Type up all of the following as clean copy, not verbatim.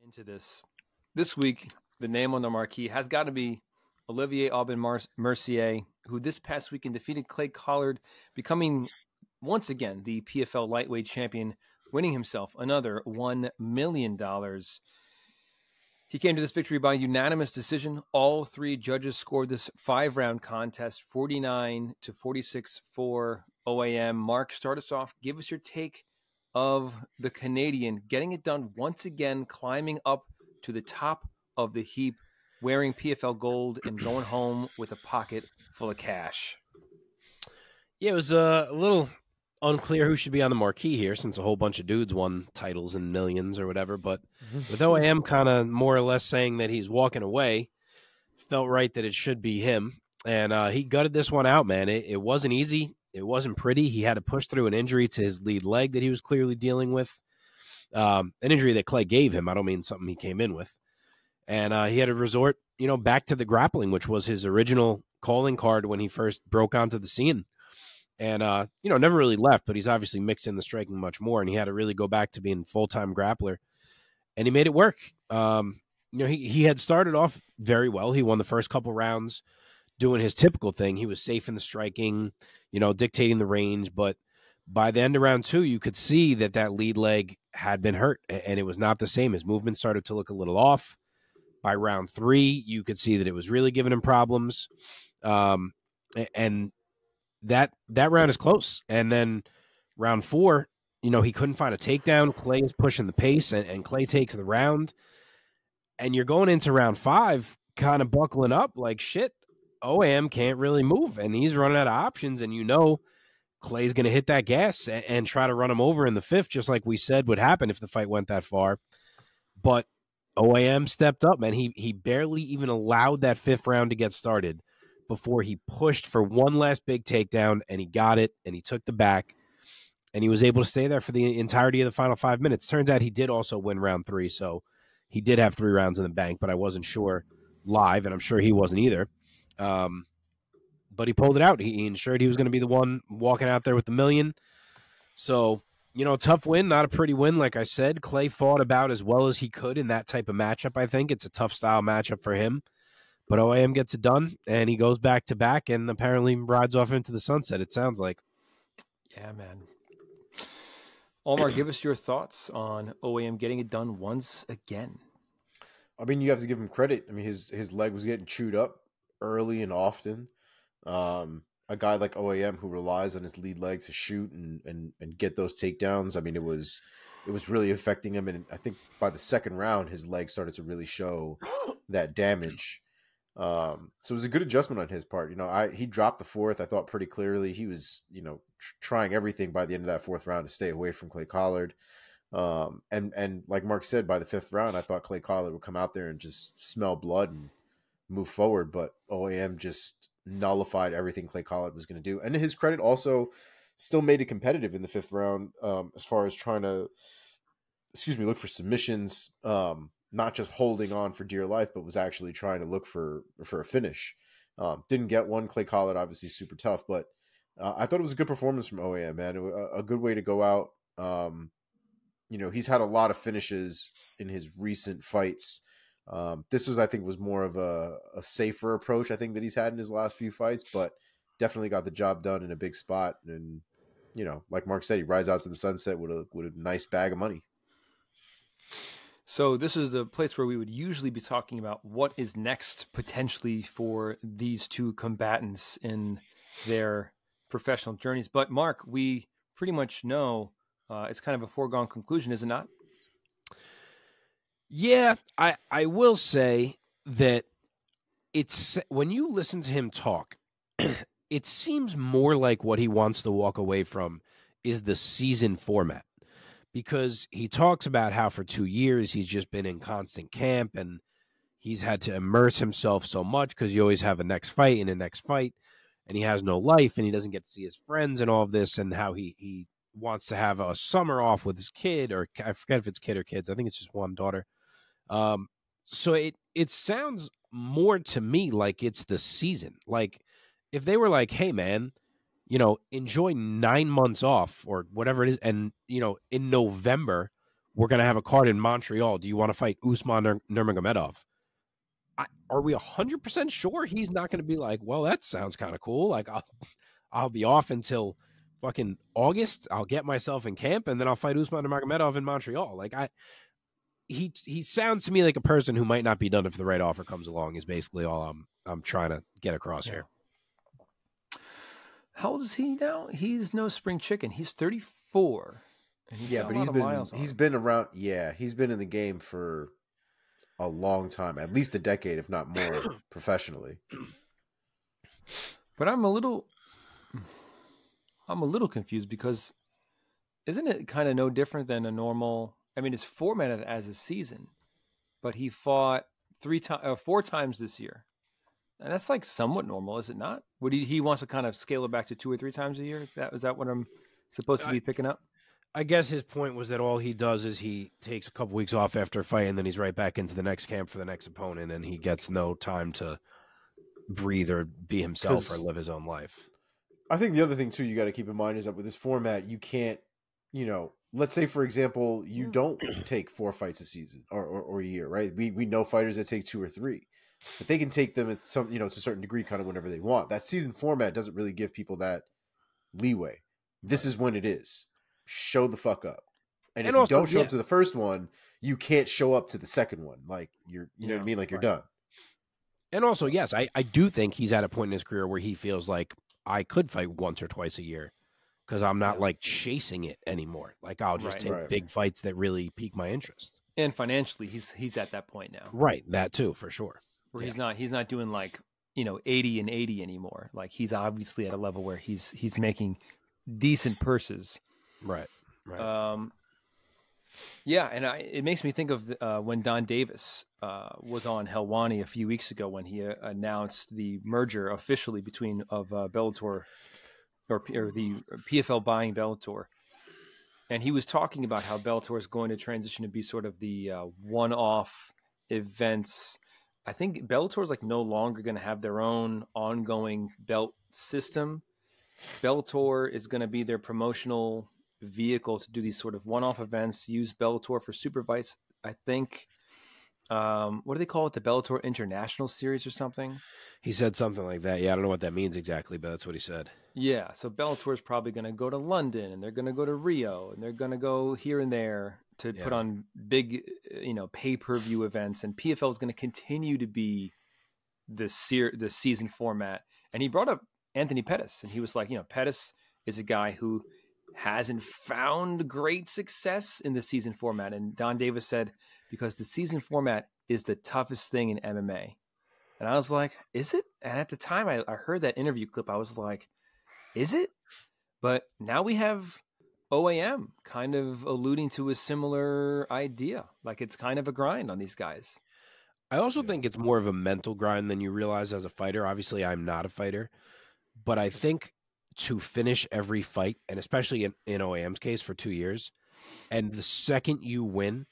into this week, the name on the marquee has got to be Olivier Aubin-Mercier, who this past weekend defeated Clay Collard, becoming once again the PFL lightweight champion, winning himself another $1 million. He came to this victory by unanimous decision. All three judges scored this 5-round contest, 49-46 for OAM. Mark, start us off. Give us your take of the Canadian getting it done once again, climbing up to the top of the heap, wearing PFL gold and going home with a pocket full of cash. Yeah, it was a little unclear who should be on the marquee here, since a whole bunch of dudes won titles and millions or whatever. But with OAM kind of more or less saying that he's walking away, felt right that it should be him. And he gutted this one out, man. It wasn't easy. It wasn't pretty. He had to push through an injury to his lead leg that he was clearly dealing with. An injury that Clay gave him. I don't mean something he came in with. And he had to resort, back to the grappling, which was his original calling card when he first broke onto the scene. And, never really left, but he's obviously mixed in the striking much more. And he had to really go back to being full-time grappler. And he made it work. He had started off very well. He won the first couple rounds doing his typical thing. He was safe in the striking, dictating the range. But by the end of round 2, you could see that lead leg had been hurt. And it was not the same. His movement started to look a little off. By round 3, you could see that it was really giving him problems. And that round is close. And then round 4, he couldn't find a takedown. Clay is pushing the pace, and Clay takes the round. And you're going into round 5 kind of buckling up like, shit, OAM can't really move. And he's running out of options. And Clay's going to hit that gas and try to run him over in the 5th, just like we said would happen if the fight went that far. But OAM stepped up, man. He barely even allowed that 5th round to get started before he pushed for one last big takedown, and he got it, and he took the back, and he was able to stay there for the entirety of the final 5 minutes. Turns out he did also win round 3, so he did have 3 rounds in the bank, but I wasn't sure live, and I'm sure he wasn't either. But he pulled it out. He ensured he was going to be the one walking out there with the million. So, tough win, not a pretty win, like I said. Clay fought about as well as he could in that type of matchup, I think. It's a tough style matchup for him. But OAM gets it done, and he goes back-to-back and apparently rides off into the sunset, it sounds like. Yeah, man. Omar, give us your thoughts on OAM getting it done once again. I mean, you have to give him credit. I mean, his leg was getting chewed up early and often. A guy like OAM who relies on his lead leg to shoot and get those takedowns, I mean, it was really affecting him. And I think by the 2nd round, his leg started to really show that damage. So it was a good adjustment on his part. He dropped the 4th. I thought pretty clearly he was, trying everything by the end of that 4th round to stay away from Clay Collard. And like Mark said, by the 5th round, I thought Clay Collard would come out there and just smell blood and move forward. But OAM just nullified everything Clay Collard was going to do. And to his credit, also still made it competitive in the 5th round, as far as trying to, look for submissions, not just holding on for dear life, but was actually trying to look for a finish. Didn't get one. Clay Collard, obviously super tough, but I thought it was a good performance from OAM, man. A good way to go out. He's had a lot of finishes in his recent fights. This I think was more of a safer approach, I think, that he's had in his last few fights, but definitely got the job done in a big spot. And, like Mark said, he rides out to the sunset with a nice bag of money. So this is the place where we would usually be talking about what is next potentially for these two combatants in their professional journeys. But Mark, we pretty much know it's kind of a foregone conclusion, is it not? Yeah, I will say that it's when you listen to him talk, it seems more like what he wants to walk away from is the season format. Because he talks about how for 2 years he's just been in constant camp and he's had to immerse himself so much because you always have a next fight and a next fight and he has no life and he doesn't get to see his friends and all of this, and how he wants to have a summer off with his kid, or I forget if it's kid or kids. I think it's just one daughter. So it sounds more to me like it's the season. Like if they were like, hey man, enjoy 9 months off or whatever it is. And, in November, we're going to have a card in Montreal. Do you want to fight Usman Nurmagomedov? Are we 100% sure he's not going to be like, well, that sounds kind of cool. Like, I'll be off until fucking August. I'll get myself in camp, and then I'll fight Usman Nurmagomedov in Montreal. Like, he sounds to me like a person who might not be done if the right offer comes along. Is basically all I'm trying to get across here. How old is he now? He's no spring chicken. He's 34. Yeah, but he's been around. Yeah, he's been in the game for a long time, at least a decade, if not more, professionally. But I'm a little confused because isn't it kind of no different than a normal? I mean, it's formatted as a season, but he fought 4 times this year, and that's like somewhat normal, is it not? Would he wants to kind of scale it back to 2 or 3 times a year? Is that what I'm supposed to be picking up? I guess his point was that all he does is he takes a couple weeks off after a fight, and then he's right back into the next camp for the next opponent, and he gets no time to breathe or be himself or live his own life. I think the other thing, too, you got to keep in mind is that with this format, you can't, let's say, for example, you don't take 4 fights a season or a year, right? We know fighters that take 2 or 3, but they can take them at some, to a certain degree, kind of whenever they want. That season format doesn't really give people that leeway. This is when it is. Show the fuck up. And if also, you don't show up to the first one, you can't show up to the second one. Like you know what I mean? Like you're done. And also, yes, I do think he's at a point in his career where he feels like I could fight once or twice a year because I'm not like chasing it anymore. Like I'll just take big fights that really pique my interest. And financially, he's at that point now. Right. That too, for sure. Where he's not doing like, 80 and 80 anymore. Like he's obviously at a level where he's making decent purses. Right. Yeah, and it makes me think of when Don Davis was on Helwani a few weeks ago when he announced the merger officially between Bellator or the PFL buying Bellator, and he was talking about how Bellator is going to transition to be sort of the one-off events. I think Bellator is like no longer going to have their own ongoing belt system. Bellator is going to be their promotional vehicle to do these sort of one-off events, use Bellator for super fights. I think, what do they call it? The Bellator International Series or something? He said something like that. Yeah, I don't know what that means exactly, but that's what he said. Yeah, so Bellator is probably going to go to London, and they're going to go to Rio, and they're going to go here and there to put on big, pay-per-view events, and PFL is going to continue to be the season format. And he brought up Anthony Pettis, and he was like, Pettis is a guy who hasn't found great success in the season format. And Don Davis said, because the season format is the toughest thing in MMA. And I was like, is it? And at the time I heard that interview clip, I was like, is it? But now we have OAM kind of alluding to a similar idea. Like it's kind of a grind on these guys. I also think it's more of a mental grind than you realize as a fighter. Obviously, I'm not a fighter, but I think to finish every fight, and especially in OAM's case for 2 years, and the second you win,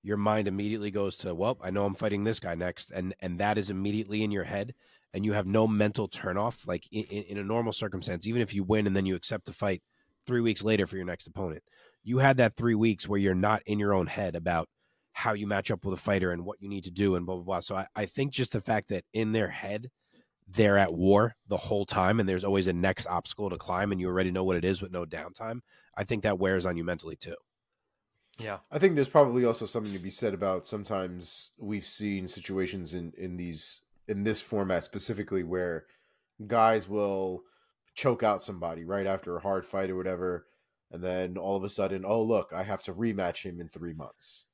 your mind immediately goes to, well, I know I'm fighting this guy next, and that is immediately in your head, and you have no mental turnoff. Like in a normal circumstance, even if you win and then you accept the fight 3 weeks later for your next opponent, you had that 3 weeks where you're not in your own head about how you match up with a fighter and what you need to do and blah, blah, blah. So I think just the fact that in their head, they're at war the whole time and there's always a next obstacle to climb and you already know what it is with no downtime, I think that wears on you mentally too. Yeah. I think there's probably also something to be said about sometimes we've seen situations in this format specifically where guys will choke out somebody right after a hard fight or whatever, and then all of a sudden, oh look, I have to rematch him in 3 months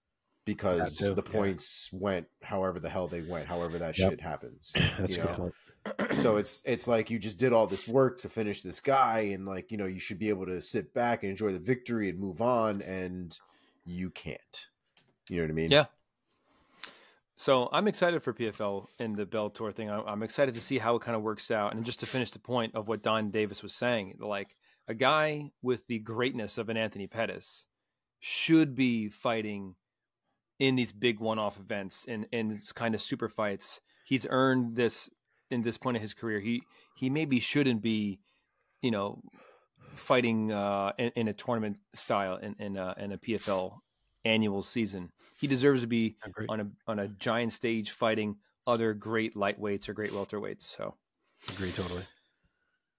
because the points went however the hell they went, however that shit happens. That's a good point. So it's like you just did all this work to finish this guy, and like, you should be able to sit back and enjoy the victory and move on, and you can't. You know what I mean? Yeah. So I'm excited for PFL and the Bellator thing. I'm excited to see how it kind of works out. And just to finish the point of what Don Davis was saying, like a guy with the greatness of an Anthony Pettis should be fighting in these big one-off events and kind of super fights. He's earned this in this point of his career. He maybe shouldn't be, fighting in a tournament style in a PFL annual season. He deserves to be Agreed. on a giant stage fighting other great lightweights or great welterweights. So, Agree totally.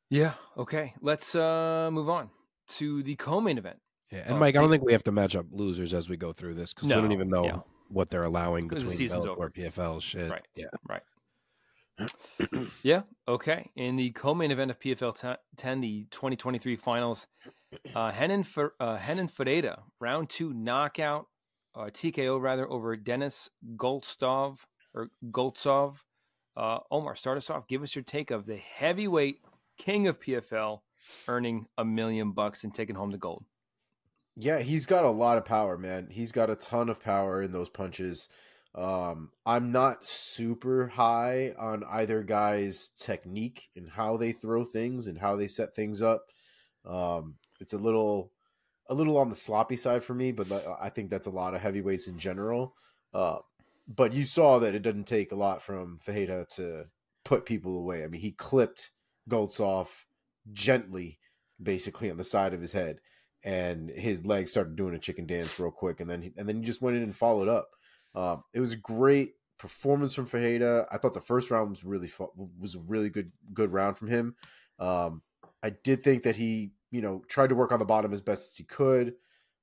yeah. Okay. Let's move on to the co-main event. Yeah, and Mike, I don't think we have to match up losers as we go through this because we don't even know what they're allowing between Bellator, PFL shit. Right. Yeah. Right. Yeah. Okay. In the co-main event of PFL 10, the 2023 finals, Renan Ferreira, round 2 knockout, TKO rather, over Denis Goltsov. Omar, start us off. Give us your take of the heavyweight king of PFL earning $1 million and taking home the gold. Yeah, he's got a lot of power, man. He's got a ton of power in those punches. I'm not super high on either guy's technique and how they throw things and how they set things up. It's a little on the sloppy side for me, but I think that's a lot of heavyweights in general. But you saw that it doesn't take a lot from Ferreira to put people away. I mean, he clipped Goltsov gently, basically on the side of his head, and his legs started doing a chicken dance real quick, and then he just went in and followed up. It was a great performance from Ferreira. I thought the first round was a really good round from him. I did think that he, tried to work on the bottom as best as he could.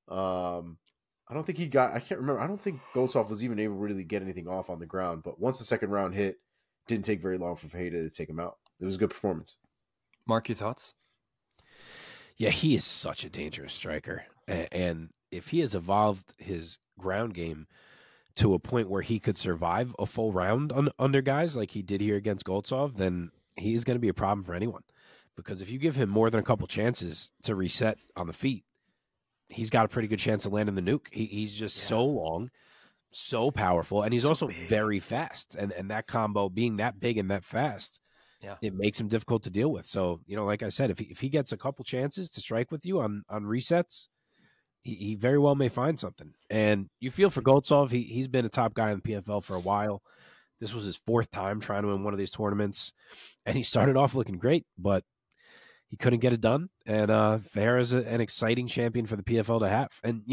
I don't think I can't remember. I don't think Goltsov was even able to really get anything off on the ground, but once the second round hit, didn't take very long for Ferreira to take him out. It was a good performance. Mark, your thoughts? Yeah, he is such a dangerous striker. And if he has evolved his ground game to a point where he could survive a full round under guys like he did here against Goltsov, then he's going to be a problem for anyone. Because if you give him more than a couple chances to reset on the feet, he's got a pretty good chance of landing the nuke. He's just so long, so powerful, and he's also very fast. And that combo, being that big and that fast, it makes him difficult to deal with. So, like I said, if he gets a couple chances to strike with you on resets, he very well may find something. And you feel for Goltsov, he's been a top guy in the PFL for a while. This was his 4th time trying to win one of these tournaments, and he started off looking great, but he couldn't get it done. And Ferreira's an exciting champion for the PFL to have. And,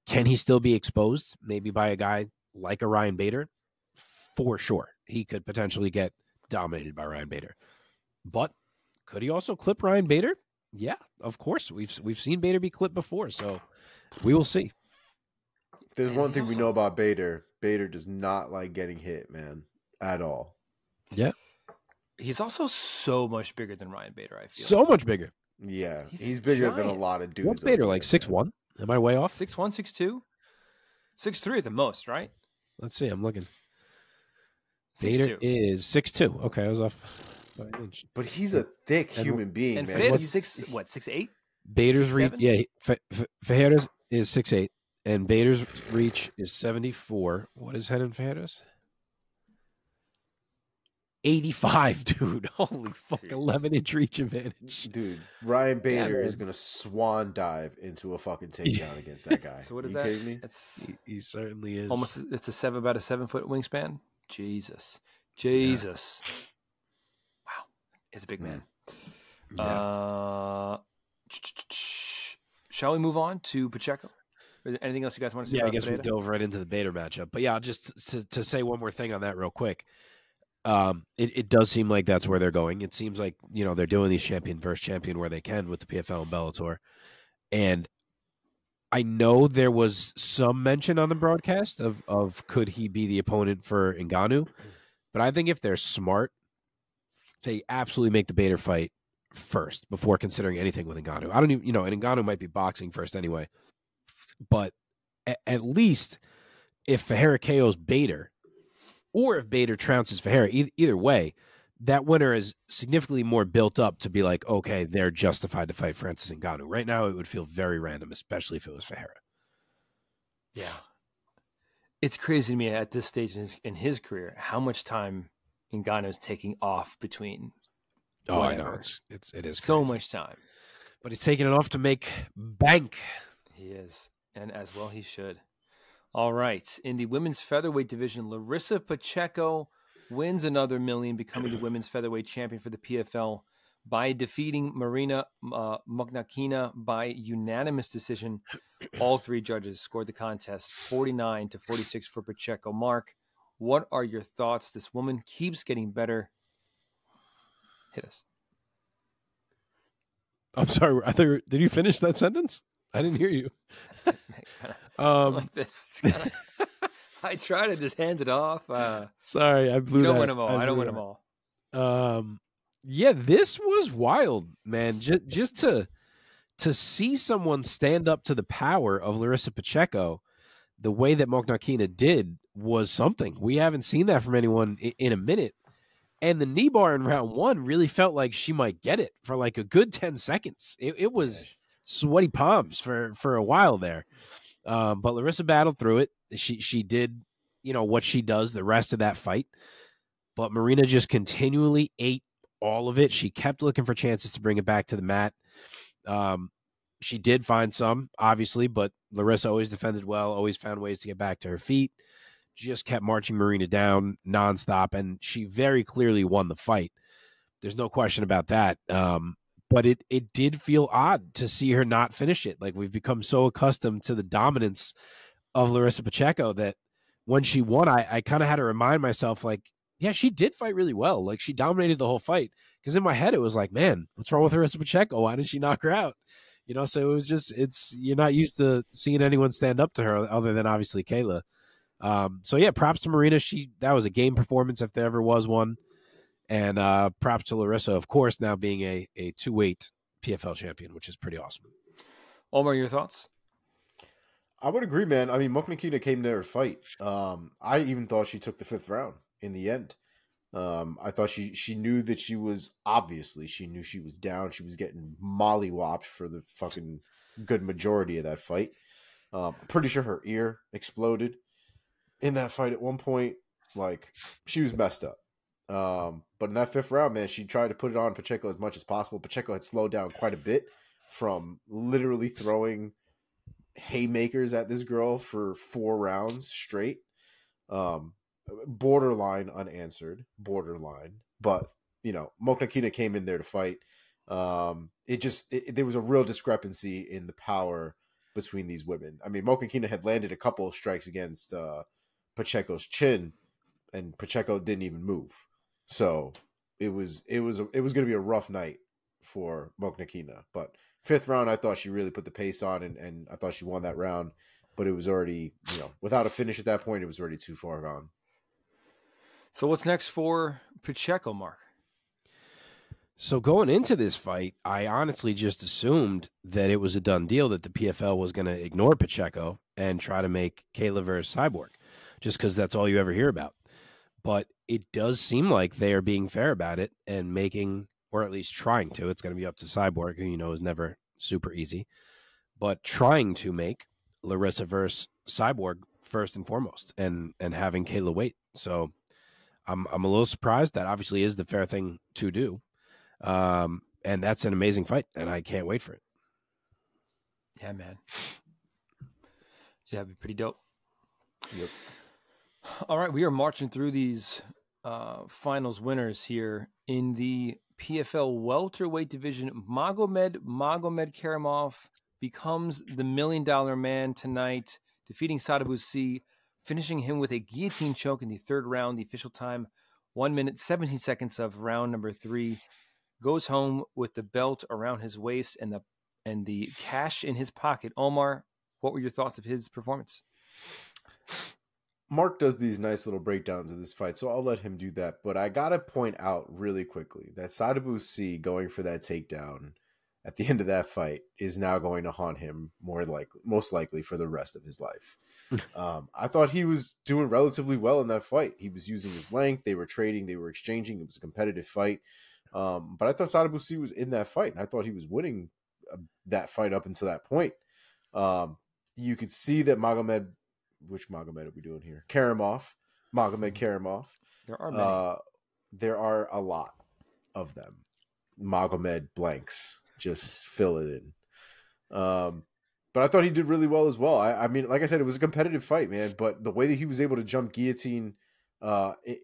can he still be exposed maybe by a guy like a Ryan Bader? For sure. He could potentially get dominated by Ryan Bader. But could he also clip Ryan Bader? Yeah, of course. We've seen Bader be clipped before, so we will see. There's one thing we know about Bader. Bader does not like getting hit, man, at all. Yeah. He's also so much bigger than Ryan Bader, I feel. So much bigger. Yeah, he's bigger than a lot of dudes. What's Bader, like 6'1"? Am I way off? 6'1", 6'2"? 6'3" at the most, right? Let's see. I'm looking. 6'2". Bader is 6'2". Okay, I was off by an inch. But he's a thick human being, and man. Ferreira's 6'8"? Bader's reach, Ferreira's is 6'8", and Bader's reach is 74. What is Renan Ferreira's? 85, dude. Holy fuck, 11-inch reach advantage. Dude, Ryan Bader is going to swan dive into a fucking takedown against that guy. So what is you that? Kidding me? He certainly is. Almost, it's about a 7-foot wingspan. Jesus. Wow. It's a big man. Yeah. Shall we move on to Pacheco? Is there anything else you guys want to say about I guess Ferreira? we dove right into the Bader matchup. But yeah, just to say one more thing on that real quick. It does seem like that's where they're going. It seems like, they're doing these champion versus champion where they can with the PFL and Bellator. And I know there was some mention on the broadcast of could he be the opponent for Ngannou, but I think if they're smart, they absolutely make the Bader fight first before considering anything with Ngannou. I don't even, and Ngannou might be boxing first anyway, but at least if Ferreira KOs Bader, or if Bader trounces Ferreira, either way, that winner is significantly more built up to be like, okay, they're justified to fight Francis Ngannou. Right now, it would feel very random, especially if it was Ferreira. Yeah. It's crazy to me at this stage in his career how much time Ngannou is taking off between. Oh, whatever. I know. It is so crazy. much time. But he's taking it off to make bank. He is. And as well he should. All right. In the women's featherweight division, Larissa Pacheco wins another $1 million, becoming the women's featherweight champion for the PFL. by defeating Marina Mokhnatkina by unanimous decision. All three judges scored the contest 49-46 for Pacheco. Mark, what are your thoughts? This woman keeps getting better. Hit us. I'm sorry. Did you finish that sentence? I didn't hear you. Like this. I try to just hand it off. Sorry, I blew. You don't win them all. I don't win them all. Yeah, this was wild, man. Just to see someone stand up to the power of Larissa Pacheco the way that Mokhnatkina did was something. We haven't seen that from anyone in a minute. And the knee bar in round one really felt like she might get it for like a good 10 seconds. It was sweaty palms for a while there. But Larissa battled through it. She did, what she does the rest of that fight. But Marina just continually ate all of it. She kept looking for chances to bring it back to the mat. She did find some, obviously, but Larissa always defended well, always found ways to get back to her feet. Just kept marching Marina down nonstop, and she very clearly won the fight. There's no question about that. But it did feel odd to see her not finish it. Like, we've become so accustomed to the dominance of Larissa Pacheco that when she won, I kind of had to remind myself, like, yeah, she did fight really well. Like, she dominated the whole fight. Because in my head, it was like, man, what's wrong with Larissa Pacheco? Why didn't she knock her out? So it was just, you're not used to seeing anyone stand up to her other than obviously Kayla. So yeah, props to Marina. That was a game performance if there ever was one. And props to Larissa, of course, now being a 2-weight PFL champion, which is pretty awesome. Omar, your thoughts? I would agree, man. I mean, Mokhnatkina came there to fight. I even thought she took the 5th round in the end. I thought she knew that she was down. She was getting mollywopped for the fucking good majority of that fight. Pretty sure her ear exploded in that fight at one point. Like, she was messed up. But in that 5th round, man, she tried to put it on Pacheco as much as possible. Pacheco had slowed down quite a bit from literally throwing haymakers at this girl for 4 rounds straight. Borderline unanswered, but Mokhnatkina came in there to fight. There was a real discrepancy in the power between these women. I mean, Mokhnatkina had landed a couple of strikes against Pacheco's chin, and Pacheco didn't even move. So it was going to be a rough night for Mokhnatkina. But 5th round, I thought she really put the pace on, and I thought she won that round. But it was already, without a finish at that point, it was already too far gone. So what's next for Pacheco, Mark? So going into this fight, I honestly just assumed that it was a done deal, that the PFL was going to ignore Pacheco and try to make Kayla versus Cyborg, just because that's all you ever hear about. But it does seem like they are being fair about it and making, or at least trying to, it's going to be up to Cyborg, who is never super easy, but trying to make Larissa versus Cyborg first and foremost, and having Kayla wait. So I'm a little surprised. That obviously is the fair thing to do. And that's an amazing fight, and I can't wait for it. Yeah, man. Yeah, it'd be pretty dope. Yep. All right, we are marching through these finals winners here in the PFL welterweight division. Magomed Magomedkerimov becomes the $1 million man tonight, defeating Sadibou Sy, finishing him with a guillotine choke in the 3rd round. The official time, 1 minute, 17 seconds of round number 3. Goes home with the belt around his waist and the cash in his pocket. Omar, what were your thoughts of his performance? Mark does these nice little breakdowns of this fight, so I'll let him do that. But I got to point out really quickly that Sadibou Sy going for that takedown at the end of that fight is now going to haunt him most likely for the rest of his life. I thought he was doing relatively well in that fight. He was using his length. They were trading. They were exchanging. It was a competitive fight. But I thought Sadibou Sy was in that fight, and I thought he was winning that fight up until that point. You could see that Magomed, which Magomed are we doing here? Magomed Magomedkerimov. There are many. There are a lot of them. Magomed blanks. Just fill it in. But I thought he did really well as well. I mean, like I said, it was a competitive fight, man. But the way that he was able to jump guillotine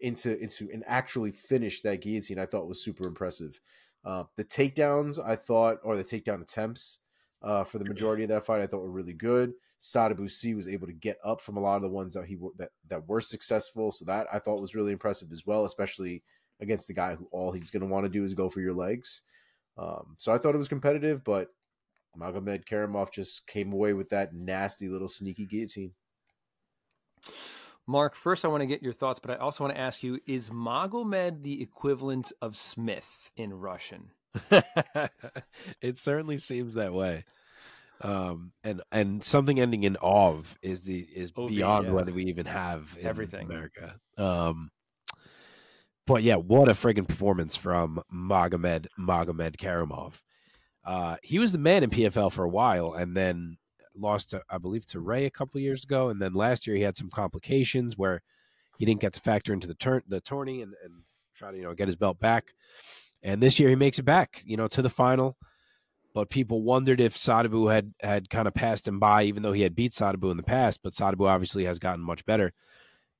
into and actually finish that guillotine, I thought was super impressive. The takedowns, I thought, or the takedown attempts for the majority of that fight, I thought were really good. Sadibou Sy was able to get up from a lot of the ones that were successful, so that I thought was really impressive as well, especially against the guy who all he's going to want to do is go for your legs. So I thought it was competitive, but Magomedkerimov just came away with that nasty little sneaky guillotine. Mark, first I want to get your thoughts, but I also want to ask you, is Magomed the equivalent of Smith in Russian? It certainly seems that way. And something ending in ov is beyond what we even have in everything America. But yeah, what a friggin' performance from Magomed Magomedkerimov. He was the man in PFL for a while, and then lost to, I believe, to Ray a couple of years ago, and then last year he had some complications where he didn't get to factor into the tourney and try to get his belt back. And this year he makes it back, to the final. But people wondered if Sadibou had kind of passed him by, even though he had beat Sadibou in the past. But Sadibou obviously has gotten much better.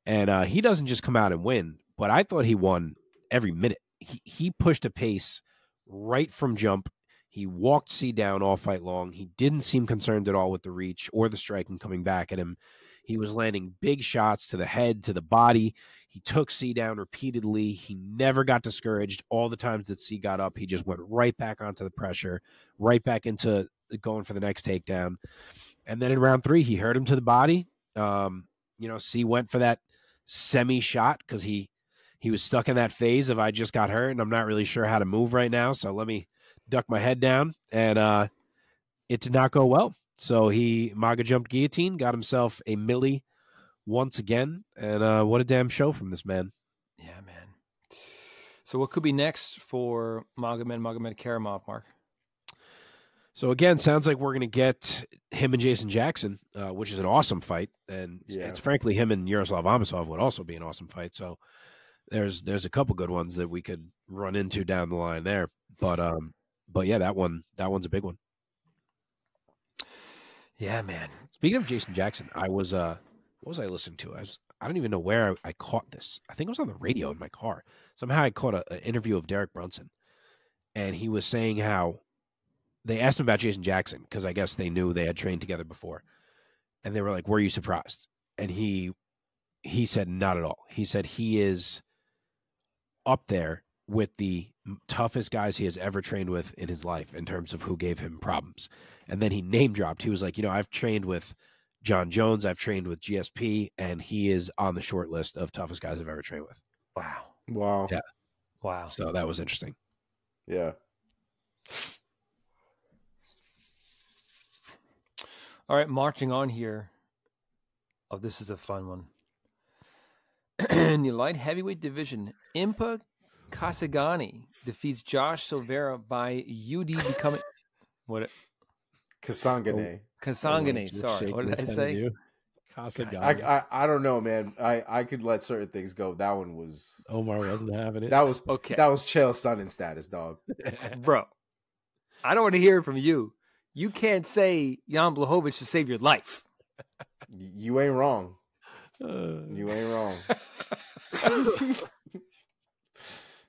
And he doesn't just come out and win, but I thought he won every minute. He pushed a pace right from jump. He walked C down all fight long. He didn't seem concerned at all with the reach or the striking coming back at him. He was landing big shots to the head, to the body. He took C down repeatedly. He never got discouraged. All the times that C got up, he just went right back onto the pressure, right back into going for the next takedown. And then in round 3, he hurt him to the body. C went for that semi shot because he was stuck in that phase of I just got hurt and I'm not really sure how to move right now. So let me duck my head down. And it did not go well. So Maga jumped guillotine, got himself a milli once again. And what a damn show from this man. Yeah, man. So what could be next for Magomedkerimov, Mark? So again, sounds like we're going to get him and Jason Jackson, which is an awesome fight. And it's frankly, him and Yaroslav Amosov would also be an awesome fight. So there's a couple good ones that we could run into down the line there. But yeah, that one's a big one. Yeah, man. Speaking of Jason Jackson, I was what was I listening to? I don't even know where I caught this. I think it was on the radio in my car. Somehow I caught an interview of Derek Brunson, and he was saying how they asked him about Jason Jackson because I guess they knew they had trained together before, and they were like, "Were you surprised?" And he said, "Not at all." He said he is up there with the toughest guys he has ever trained with in his life in terms of who gave him problems. And then he name dropped. He was like, I've trained with John Jones, I've trained with GSP, and he is on the short list of toughest guys I've ever trained with. Wow. Yeah. Wow. So that was interesting. Yeah. All right, marching on here. Oh, this is a fun one. In the light heavyweight division, Impa Kasanganay defeats Josh Silveira by UD becoming what? Kasanganay. Kasanganay. Sorry, what did I say? Kasanganay. I don't know, man. I could let certain things go. That one was Omar wasn't having it. That was okay. That was Chael Sonnen status, dog. Bro, I don't want to hear it from you. You can't say Jan Blachowicz to save your life. You ain't wrong. You ain't wrong.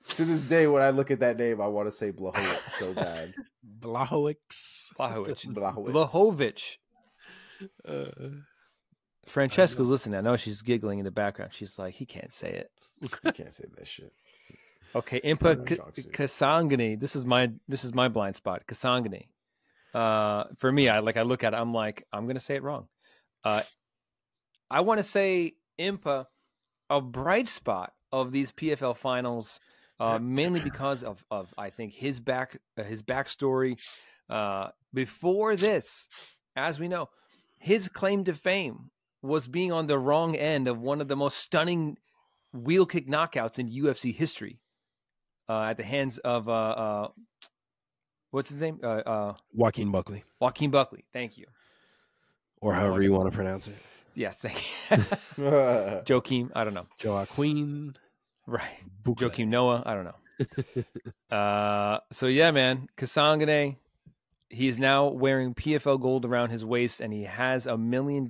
To this day, when I look at that name, I want to say Blachowicz so bad. Blachowicz. Francesca's listening. I know she's giggling in the background. She's like, he can't say it. You can't say that shit. Okay, Impa Kasanganay. This is my blind spot. Kasanganay. For me, I look at it, I'm like, I'm gonna say it wrong. I want to say Impa, a bright spot of these PFL finals, mainly because of I think his backstory. Before this, as we know, his claim to fame was being on the wrong end of one of the most stunning wheel kick knockouts in UFC history, at the hands of what's his name? Joaquin Buckley. Joaquin Buckley. Thank you. Or however you want to pronounce it. Yes, thank you. Joaquin, I don't know. Joaquin. Right. Buckley. Joaquin Noah, I don't know. So yeah, man, Kasanganay, he is now wearing PFL gold around his waist, and he has $1 million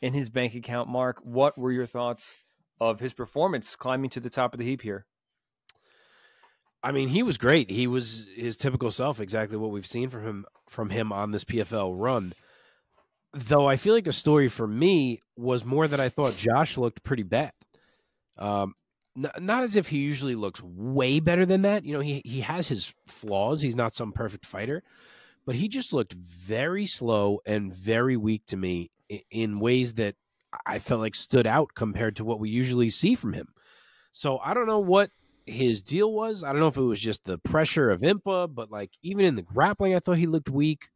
in his bank account. Mark, what were your thoughts of his performance climbing to the top of the heap here? I mean, he was great. He was his typical self, exactly what we've seen from him on this PFL run. Though I feel like the story for me was more that I thought Josh looked pretty bad. Not as if he usually looks way better than that. You know, he has his flaws. He's not some perfect fighter, but he just looked very slow and very weak to me in ways that I felt like stood out compared to what we usually see from him. So I don't know what his deal was. I don't know if it was just the pressure of Impa, but like even in the grappling, I thought he looked weak.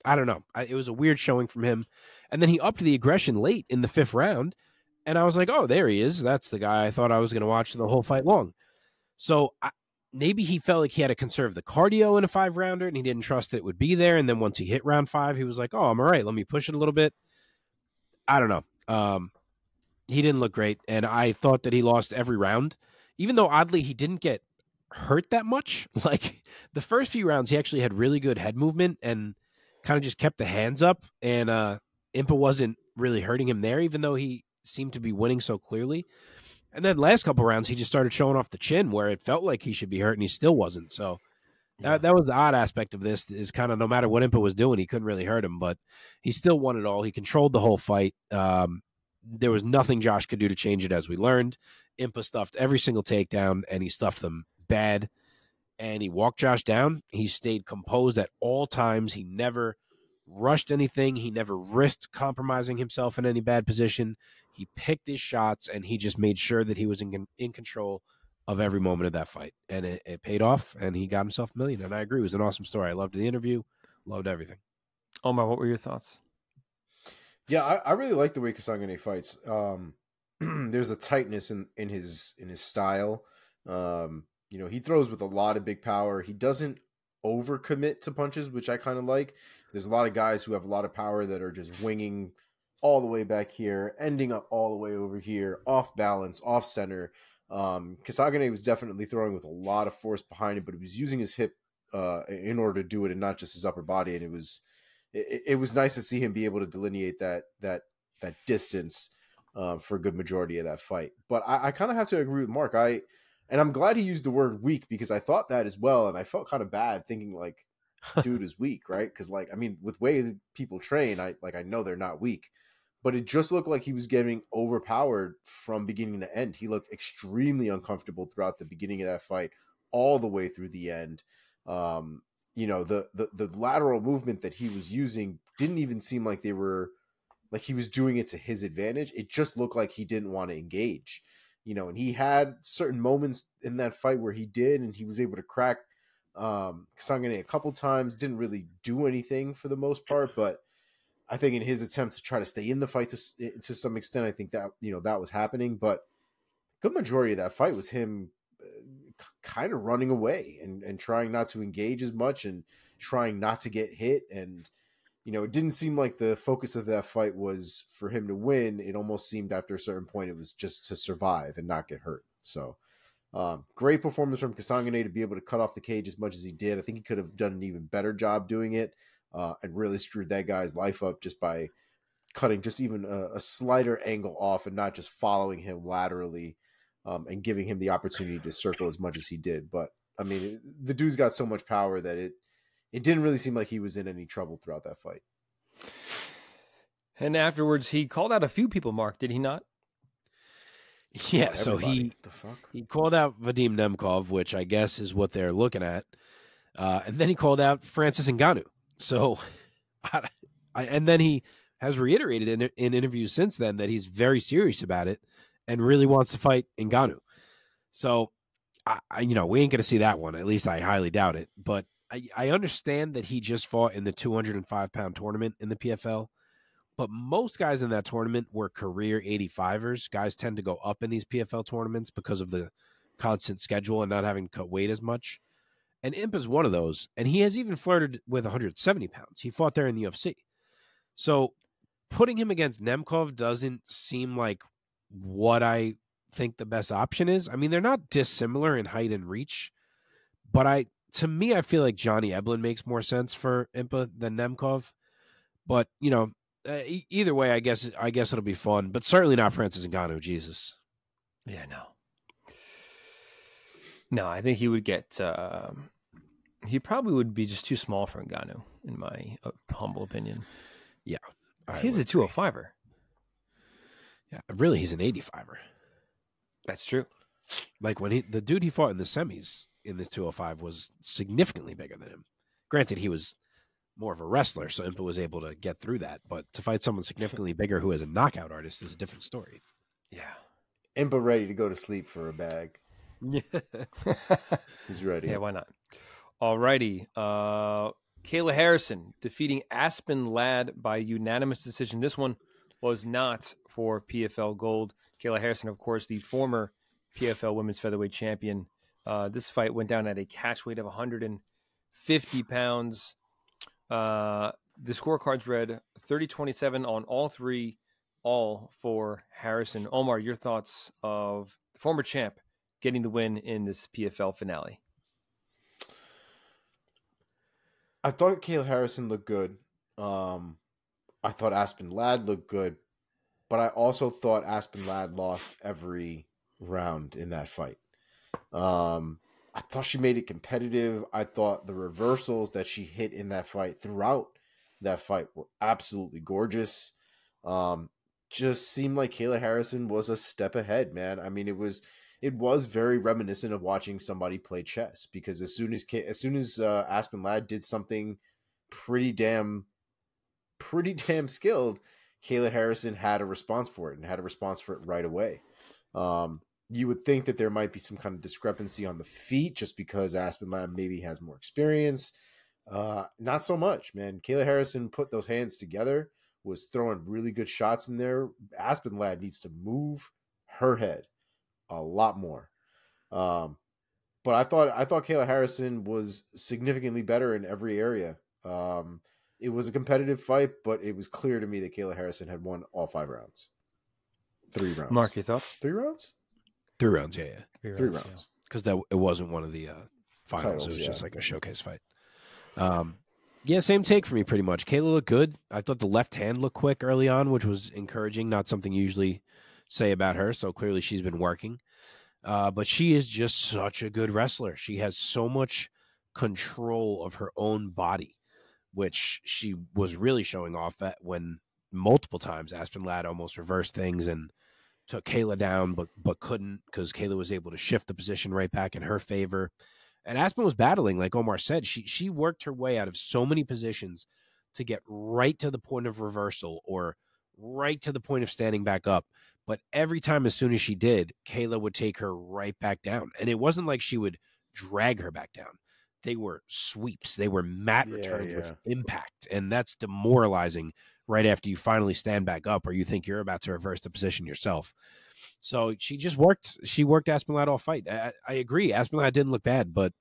I don't know. It was a weird showing from him. And then he upped the aggression late in the 5th round. And I was like, oh, there he is. That's the guy I thought I was going to watch the whole fight long. So maybe he felt like he had to conserve the cardio in a 5-rounder and he didn't trust that it would be there. And then once he hit round 5, he was like, oh, I'm all right. Let me push it a little bit. I don't know. He didn't look great. And I thought that he lost every round, even though oddly he didn't get hurt that much. Like the first few rounds, he actually had really good head movement and kind of just kept the hands up. And Impa wasn't really hurting him there, even though he seemed to be winning so clearly. And then last couple rounds, he just started showing off the chin where it felt like he should be hurt and he still wasn't. So that was the odd aspect of this, is kind of no matter what Impa was doing, he couldn't really hurt him, but he still won it all. He controlled the whole fight. There was nothing Josh could do to change it, as we learned. Impa stuffed every single takedown and he stuffed them bad. And he walked Josh down. He stayed composed at all times. He never rushed anything. He never risked compromising himself in any bad position. He picked his shots, and he just made sure that he was in control of every moment of that fight. And it paid off, and he got himself $1 million. And I agree. It was an awesome story. I loved the interview. Loved everything. Omar, what were your thoughts? Yeah, I really like the way Kasanganay fights. There's a tightness in his style. You know, he throws with a lot of big power. He doesn't overcommit to punches, which I kind of like. There's a lot of guys who have a lot of power that are just winging all the way back here, ending up all the way over here, off balance, off center. Kasanganay was definitely throwing with a lot of force behind it, but he was using his hip in order to do it and not just his upper body. And it was nice to see him be able to delineate that distance for a good majority of that fight. But I kind of have to agree with Mark. And I'm glad he used the word weak, because I thought that as well. And I felt kind of bad thinking like, dude is weak, right? Because like, I mean, with way that people train, I know they're not weak, but it just looked like he was getting overpowered from beginning to end. He looked extremely uncomfortable throughout the beginning of that fight, all the way through the end. You know, the lateral movement that he was using didn't even seem like they were like he was doing it to his advantage. It just looked like he didn't want to engage, you know, and he had certain moments in that fight where he did, and he was able to crack Kasanganay a couple times. Didn't really do anything for the most part, but I think in his attempt to try to stay in the fight to some extent, I think that, you know, that was happening. But good majority of that fight was him kind of running away and trying not to engage as much and trying not to get hit. And, you know, it didn't seem like the focus of that fight was for him to win. It almost seemed after a certain point it was just to survive and not get hurt. So great performance from Kasanganay to be able to cut off the cage as much as he did. I think he could have done an even better job doing it and really screwed that guy's life up just by cutting just even a slighter angle off and not just following him laterally and giving him the opportunity to circle as much as he did. But I mean, the dude's got so much power that it didn't really seem like he was in any trouble throughout that fight. And afterwards, he called out a few people, Mark, did he not? Yeah, so he called out Vadim Nemkov, which I guess is what they're looking at. And then he called out Francis Ngannou. So, and then he has reiterated in interviews since then that he's very serious about it and really wants to fight Ngannou. So, you know, we ain't going to see that one. At least I highly doubt it. But I understand that he just fought in the 205-pound tournament in the PFL. But most guys in that tournament were career 85ers. Guys tend to go up in these PFL tournaments because of the constant schedule and not having to cut weight as much. And Impa's one of those. And he has even flirted with 170 pounds. He fought there in the UFC. So putting him against Nemkov doesn't seem like what I think the best option is. I mean, they're not dissimilar in height and reach. But to me, I feel like Johnny Eblen makes more sense for Impa than Nemkov. But, you know, either way, I guess it'll be fun. But certainly not Francis Ngannou, Jesus. Yeah, no. No, I think he would get. He probably would be just too small for Ngannou, in my humble opinion. Yeah, he's a 205er. Yeah, really, he's an 85er. That's true. Like when the dude he fought in the semis in this 205 was significantly bigger than him. Granted, he was more of a wrestler, so Impa was able to get through that. But to fight someone significantly bigger who is a knockout artist is a different story. Yeah. Impa ready to go to sleep for a bag. He's ready. Yeah, why not? All righty. Kayla Harrison defeating Aspen Ladd by unanimous decision. This one was not for PFL gold. Kayla Harrison, of course, the former PFL women's featherweight champion. This fight went down at a catch weight of 150 pounds. The scorecards read 30-27 on all three, all for Harrison. Omar, your thoughts of the former champ getting the win in this PFL finale? I thought Kayla Harrison looked good. I thought Aspen Ladd looked good, but I also thought Aspen Ladd lost every round in that fight. I thought she made it competitive. I thought the reversals that she hit in that fight throughout that fight were absolutely gorgeous. Just seemed like Kayla Harrison was a step ahead, man. I mean, it was very reminiscent of watching somebody play chess, because as soon as Aspen Ladd did something pretty damn skilled, Kayla Harrison had a response for it, and had a response for it right away. You would think that there might be some kind of discrepancy on the feet just because Aspen Ladd maybe has more experience. Not so much, man. Kayla Harrison put those hands together, was throwing really good shots in there. Aspen Ladd needs to move her head a lot more. But I thought Kayla Harrison was significantly better in every area. It was a competitive fight, but it was clear to me that Kayla Harrison had won all 5 rounds. 3 rounds. Mark, your thoughts? 3 rounds? 3 rounds, yeah. 3 rounds. Because it wasn't one of the finals. Titles, it was yeah. just like a showcase fight. Yeah, same take for me pretty much. Kayla looked good. I thought the left hand looked quick early on, which was encouraging. Not something you usually say about her, so clearly she's been working. But she is just such a good wrestler. She has so much control of her own body, which she was really showing off at when multiple times Aspen Ladd almost reversed things and took Kayla down, but couldn't, because Kayla was able to shift the position right back in her favor. And Aspen was battling, like Omar said. She worked her way out of so many positions to get right to the point of reversal or right to the point of standing back up. But every time, as soon as she did, Kayla would take her right back down. And it wasn't like she would drag her back down. They were sweeps. They were mat returns with impact. And that's demoralizing right after you finally stand back up or you think you're about to reverse the position yourself. So she just worked. She worked Aspen Ladd all fight. I agree. Aspen Ladd didn't look bad, but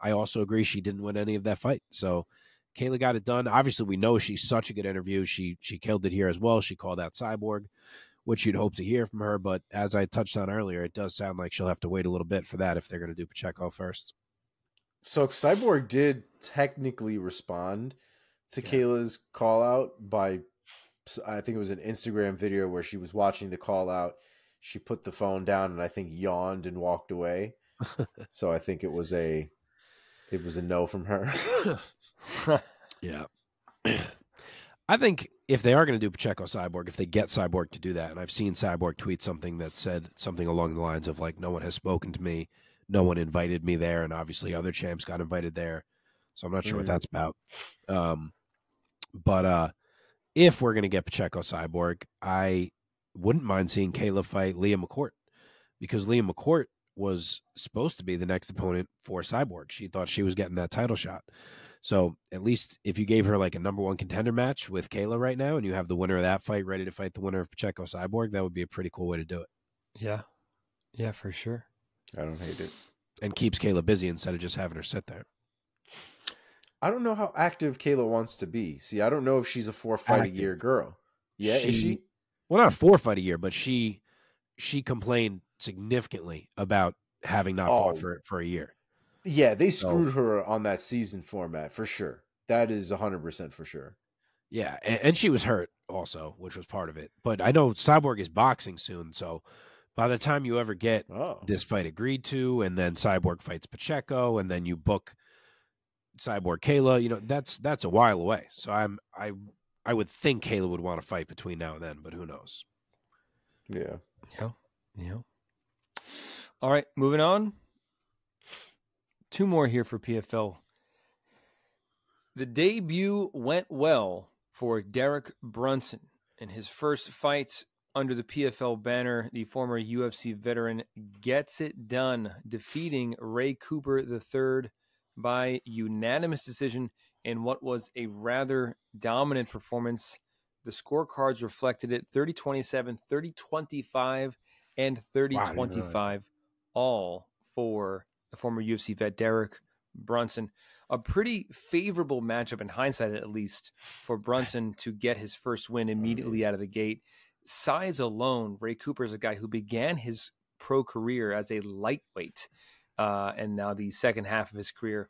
I also agree she didn't win any of that fight. So Kayla got it done. Obviously, we know she's such a good interview. She killed it here as well. She called out Cyborg, which you'd hope to hear from her. But as I touched on earlier, it does sound like she'll have to wait a little bit for that if they're going to do Pacheco first. So Cyborg did technically respond to Kayla's call out by, I think it was an Instagram video where she was watching the call out. She put the phone down and I think yawned and walked away. So I think it was a no from her. Yeah. I think if they are going to do Pacheco Cyborg, if they get Cyborg to do that, and I've seen Cyborg tweet something that said something along the lines of like, no one has spoken to me, no one invited me there, and obviously other champs got invited there. So I'm not sure what that's about. But if we're going to get Pacheco Cyborg, I wouldn't mind seeing Kayla fight Leah McCourt, because Leah McCourt was supposed to be the next opponent for Cyborg. She thought she was getting that title shot. So at least if you gave her like a number 1 contender match with Kayla right now and you have the winner of that fight ready to fight the winner of Pacheco Cyborg, that would be a pretty cool way to do it. Yeah. Yeah, for sure. I don't hate it. And keeps Kayla busy instead of just having her sit there. I don't know how active Kayla wants to be. See, I don't know if she's a 4-fight-a-year girl. Yeah, is she? Well, not a 4-fight-a-year, but she complained significantly about having not fought for a year. Yeah, they screwed her on that season format for sure. That is 100% for sure. Yeah, and she was hurt also, which was part of it. But I know Cyborg is boxing soon, so By the time you ever get Oh, this fight agreed to, and then Cyborg fights Pacheco, and then you book Cyborg Kayla, that's a while away. So I would think Kayla would want to fight between now and then, but who knows? yeah. Yeah. All right, moving on. 2 more here for PFL. The debut went well for Derek Brunson. In his first fight under the PFL banner, the former UFC veteran gets it done, defeating Ray Cooper III by unanimous decision in what was a rather dominant performance. The scorecards reflected it: 30-27, 30-25, and 30-25, all for the former UFC vet Derek Brunson. A pretty favorable matchup in hindsight, at least, for Brunson to get his first win immediately out of the gate. Size alone, Ray Cooper is a guy who began his pro career as a lightweight, and now the second half of his career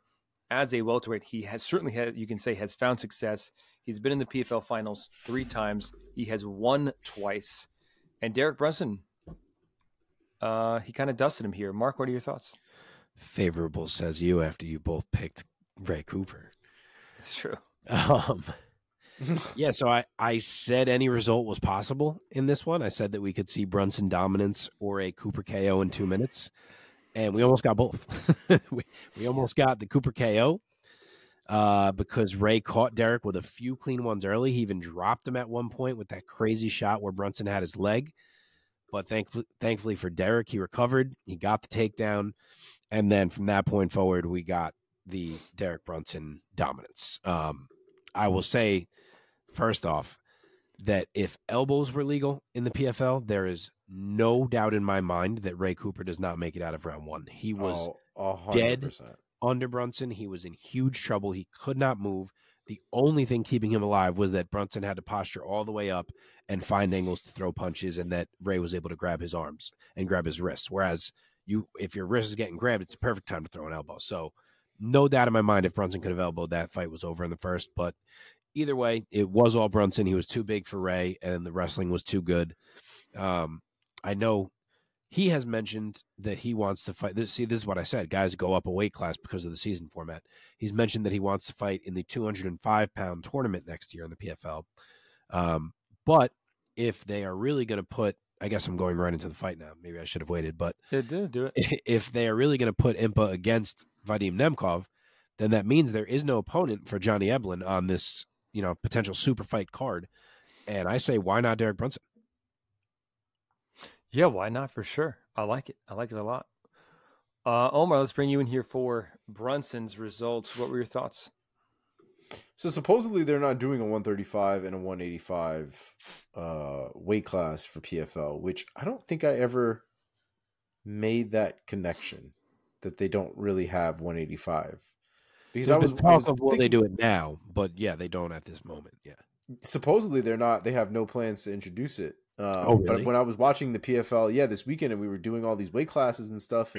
as a welterweight, he has certainly had, you can say, has found success. He's been in the PFL finals 3 times. He has won twice. And Derek Brunson, he kind of dusted him here. Mark, what are your thoughts? Favorable, says you, after you both picked Ray Cooper. It's true. Yeah, so I said any result was possible in this one. I said that we could see Brunson dominance or a Cooper KO in 2 minutes, and we almost got both. we almost got the Cooper KO because Ray caught Derek with a few clean ones early. He even dropped him at one point with that crazy shot where Brunson had his leg. But thankfully for Derek, he recovered. He got the takedown. And then from that point forward, we got the Derek Brunson dominance. I will say, first off, that if elbows were legal in the PFL, there is no doubt in my mind that Ray Cooper does not make it out of round 1. He was 100%. dead under Brunson. He was in huge trouble. He could not move. The only thing keeping him alive was that Brunson had to posture all the way up and find angles to throw punches, and that Ray was able to grab his arms and grab his wrists. Whereas if your wrist is getting grabbed, it's a perfect time to throw an elbow. So no doubt in my mind, if Brunson could have elbowed, that fight was over in the first. But either way, it was all Brunson. He was too big for Ray, and the wrestling was too good. I know he has mentioned that he wants to fight. This is what I said. Guys go up a weight class because of the season format. He's mentioned that he wants to fight in the 205-pound tournament next year in the PFL. But if they are really going to put, I guess I'm going right into the fight now. Maybe I should have waited. But do it. If they are really going to put Impa against Vadim Nemkov, then that means there is no opponent for Johnny Eblen on this, potential super fight card. And I say, why not Derek Brunson? Yeah, why not? For sure. I like it. I like it a lot. Omar, let's bring you in here for Brunson's results. What were your thoughts? So supposedly they're not doing a 135 and a 185 weight class for PFL, which I don't think I ever made that connection, that they don't really have 185. Because I was talk of will they do it now, but yeah, they don't at this moment. Yeah, supposedly they're not. They have no plans to introduce it. Really? But when I was watching the PFL, this weekend, and we were doing all these weight classes and stuff,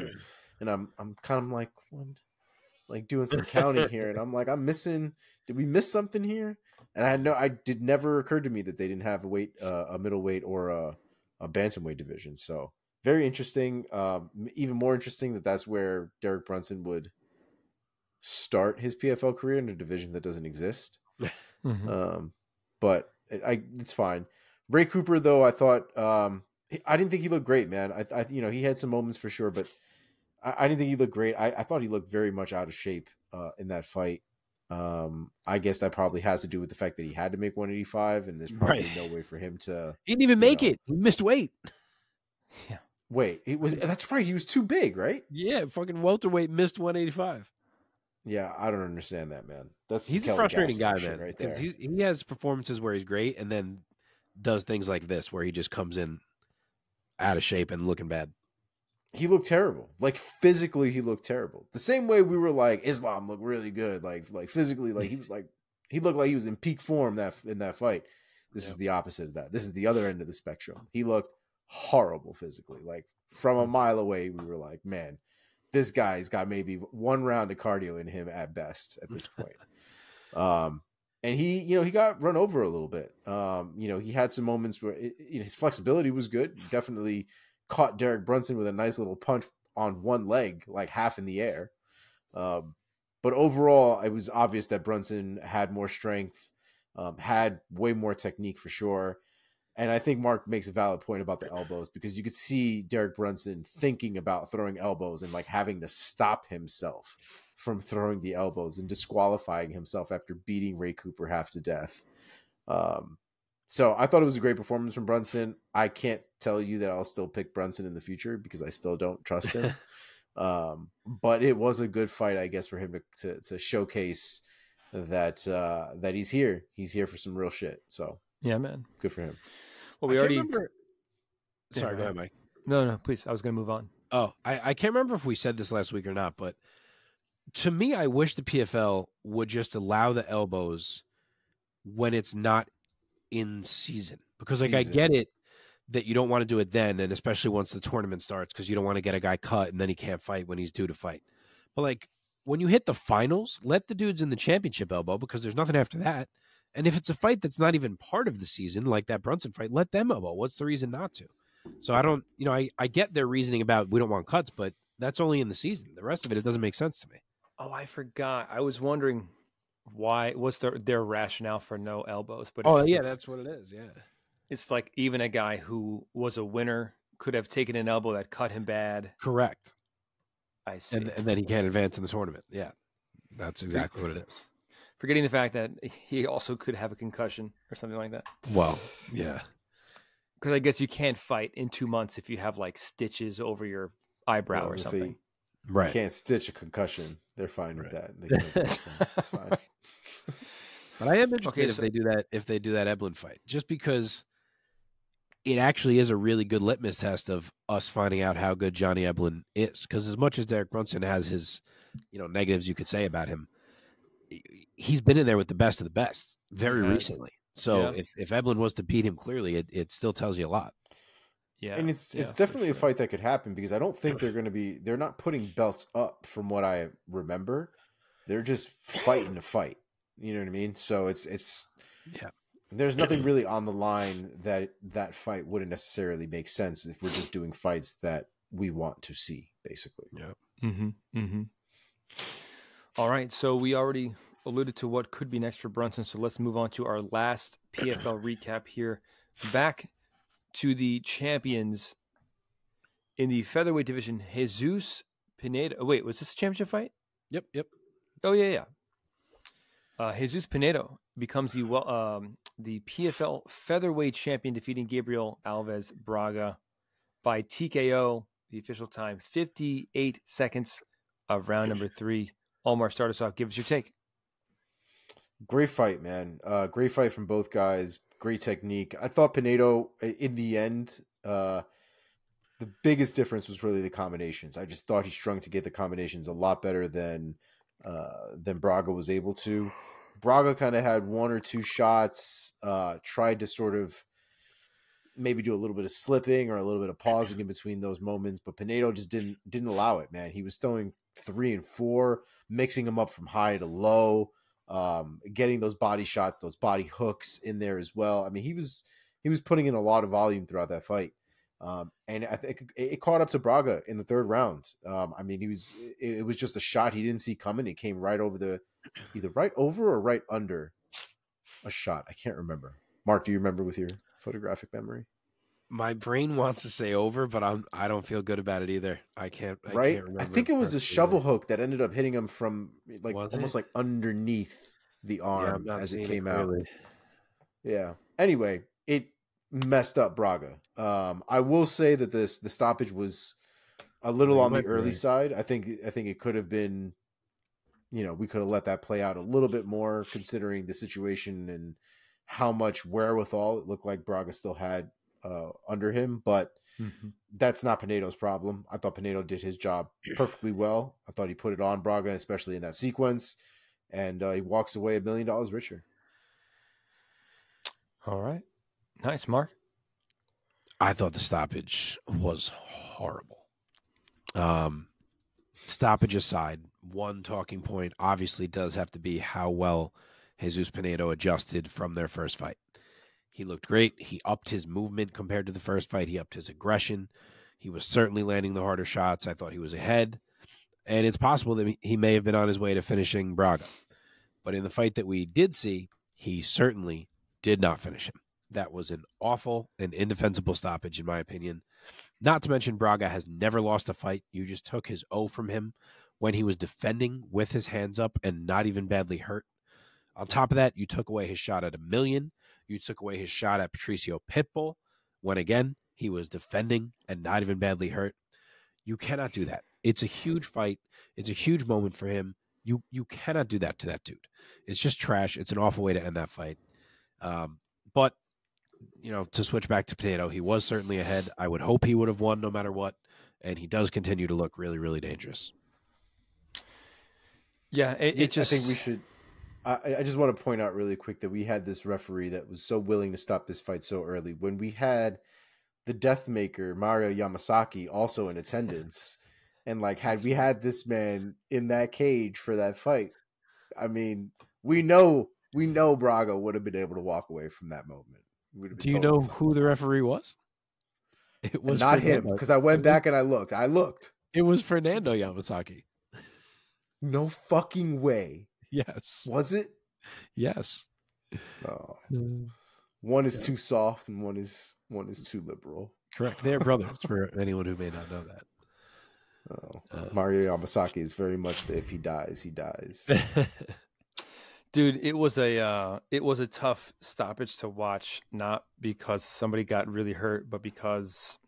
and I'm kind of like doing some counting here, and I'm like, I'm missing. Did we miss something here? And I know never occurred to me that they didn't have a middleweight or a bantamweight division. So very interesting. Even more interesting that's where Derek Brunson would start his PFL career, in a division that doesn't exist. Mm-hmm. But it's fine. Ray Cooper, though, I thought I didn't think he looked great, man. I he had some moments for sure, but I didn't think he looked great. I thought he looked very much out of shape in that fight. I guess that probably has to do with the fact that he had to make 185, and there's probably no way for him to. He didn't even make it. He missed weight. Yeah. Wait, that's right. He was too big, right? Yeah, fucking welterweight missed 185. Yeah, I don't understand that, man. He's a frustrating guy, man. Right there. He has performances where he's great, and then does things like this where he just comes in out of shape and looking bad. He looked terrible. Like physically, he looked terrible. The same way we were like, Islam looked really good. Like physically, like he looked like he was in peak form in that fight. This is the opposite of that. This is the other end of the spectrum. He looked horrible physically. Like from a mile away, we were like, man, this guy's got maybe one round of cardio in him at best at this point. And he got run over a little bit. He had some moments where his flexibility was good. Definitely caught Derek Brunson with a nice little punch on one leg, like half in the air. But overall, it was obvious that Brunson had more strength, had way more technique for sure. And I think Mark makes a valid point about the elbows, because you could see Derek Brunson thinking about throwing elbows and like having to stop himself from throwing the elbows and disqualifying himself after beating Ray Cooper half to death. So I thought it was a great performance from Brunson. I can't tell you that I'll still pick Brunson in the future because I still don't trust him. But it was a good fight, I guess, for him to showcase that that he's here. He's here for some real shit. So yeah, man, good for him. Well, we already. Sorry, go ahead, Mike. No, please. I was going to move on. Oh, I can't remember if we said this last week or not, but to me, I wish the PFL would just allow the elbows when it's not in season, because like I get it that you don't want to do it then, and especially once the tournament starts, because you don't want to get a guy cut and then he can't fight when he's due to fight. But like when you hit the finals, let the dudes in the championship elbow, because there's nothing after that. And if it's a fight that's not even part of the season, like that Brunson fight, let them elbow. What's the reason not to? So I don't, I get their reasoning about we don't want cuts, but that's only in the season. The rest of it doesn't make sense to me. Oh, I forgot. I was wondering what's their rationale for no elbows. But that's what it is. Yeah. It's like even a guy who was a winner could have taken an elbow that cut him bad. Correct. I see. And then he can't advance in the tournament. Yeah. That's exactly what it is. Forgetting the fact that he also could have a concussion or something like that. Well, yeah. Because I guess you can't fight in 2 months if you have like stitches over your eyebrow or something. Right. You can't stitch a concussion. They're fine with that. It's fine. But I am interested if they do that Eblen fight, just because it actually is a really good litmus test of us finding out how good Johnny Eblen is. Because as much as Derek Brunson has his, negatives you could say about him, he's been in there with the best of the best very recently. So if Eblen was to beat him clearly, it still tells you a lot. Yeah. And it's definitely a fight that could happen, because I don't think they're not putting belts up from what I remember. They're just fighting to fight. You know what I mean? So it's there's nothing really on the line that fight wouldn't necessarily make sense if we're just doing fights that we want to see, basically. Yeah. All right. So we already alluded to what could be next for Brunson. So let's move on to our last PFL recap here. Back to the champions in the featherweight division, Jesus Pinedo. Oh, wait, was this a championship fight? Yep. Oh, yeah. Jesus Pinedo becomes the PFL featherweight champion, defeating Gabriel Alves Braga by TKO, the official time, 58 seconds of round number 3. Omar, start us off. Give us your take. Great fight, man. Great fight from both guys. Great technique. I thought Pinedo, in the end, the biggest difference was really the combinations. I just thought he strung together the combinations a lot better than Braga was able to. Braga kind of had one or two shots, tried to sort of maybe do a little bit of slipping or a little bit of pausing in between those moments, but Pinedo just didn't allow it, man. He was throwing 3 and 4, mixing them up from high to low, getting those body shots, those body hooks in there as well. I mean, he was putting in a lot of volume throughout that fight. And I think it caught up to Braga in the 3rd round. I mean, it was just a shot he didn't see coming. It came right over either right over or right under a shot. I can't remember. Mark, do you remember with your photographic memory? My brain wants to say over, but I don't feel good about it either. I can't remember. I think it was a shovel hook that ended up hitting him from almost like underneath the arm as it came out. Yeah. Anyway, it messed up Braga. I will say that the stoppage was a little on the early side. I think it could have been, we could have let that play out a little bit more, considering the situation and how much wherewithal it looked like Braga still had under him. But that's not Pinedo's problem. I thought Pinedo did his job perfectly well. I thought he put it on Braga, especially in that sequence, and he walks away $1 million richer. All right. Nice, Mark. I thought the stoppage was horrible. Stoppage aside, one talking point obviously does have to be how well Jesus Pinedo adjusted from their first fight. He looked great. He upped his movement compared to the first fight. He upped his aggression. He was certainly landing the harder shots. I thought he was ahead. And it's possible that he may have been on his way to finishing Braga. But in the fight that we did see, he certainly did not finish him. That was an awful and indefensible stoppage, in my opinion. Not to mention, Braga has never lost a fight. You just took his O from him when he was defending with his hands up and not even badly hurt. On top of that, you took away his shot at $1,000,000. You took away his shot at Patricio Pitbull when, again, he was defending and not even badly hurt. You cannot do that. It's a huge fight. It's a huge moment for him. You cannot do that to that dude. It's just trash. It's an awful way to end that fight. But, to switch back to Pinedo, he was certainly ahead. I would hope he would have won no matter what. And he does continue to look really, really dangerous. Yeah, I think we should. I just want to point out really quick that we had this referee that was so willing to stop this fight so early. When we had the death maker, Mario Yamasaki, also in attendance. And had we had this man in that cage for that fight, I mean, we know Braga would have been able to walk away from that moment. Do you know who the referee was? It was not him, because I went back and I looked. It was Fernando Yamasaki. No fucking way. Yes. Was it? Yes. Oh. One is too soft and one is too liberal. Correct. They're brothers, for anyone who may not know that. Mario Yamasaki is very much the if he dies, he dies. Dude, it was a tough stoppage to watch, not because somebody got really hurt, but because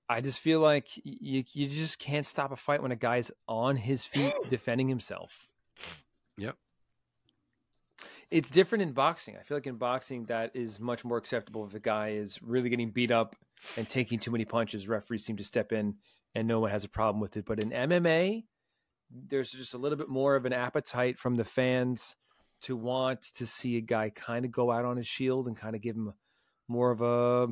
I just feel like you just can't stop a fight when a guy's on his feet defending himself. Yep. It's different in boxing. I feel like in boxing that is much more acceptable. If a guy is really getting beat up and taking too many punches, referees seem to step in and no one has a problem with it. But in MMA, there's just a little bit more of an appetite from the fans to want to see a guy kind of go out on his shield and kind of give him more of a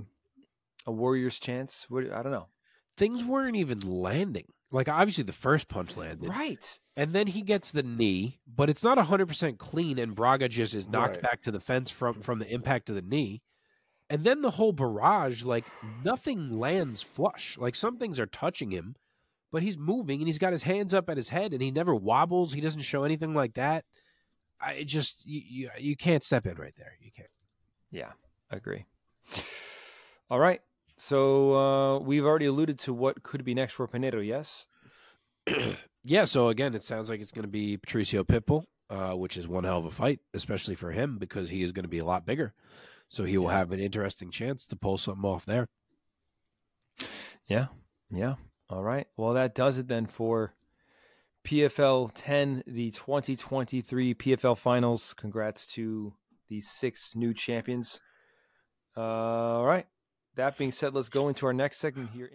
warrior's chance. I don't know. Things weren't even landing. Obviously the first punch landed. Right. And then he gets the knee, but it's not 100% clean, and Braga just is knocked back to the fence from the impact of the knee. And then the whole barrage, nothing lands flush. Some things are touching him, but he's moving, and he's got his hands up at his head, and he never wobbles. He doesn't show anything like that. You can't step in right there. You can't. Yeah, I agree. All right. So we've already alluded to what could be next for Pinedo, yes? Yeah, so again, it sounds like it's going to be Patricio Pitbull, which is one hell of a fight, especially for him because he is going to be a lot bigger. So he will have an interesting chance to pull something off there. Yeah. All right. Well, that does it then for PFL 10, the 2023 PFL Finals. Congrats to the 6 new champions. All right. That being said, let's go into our next segment here.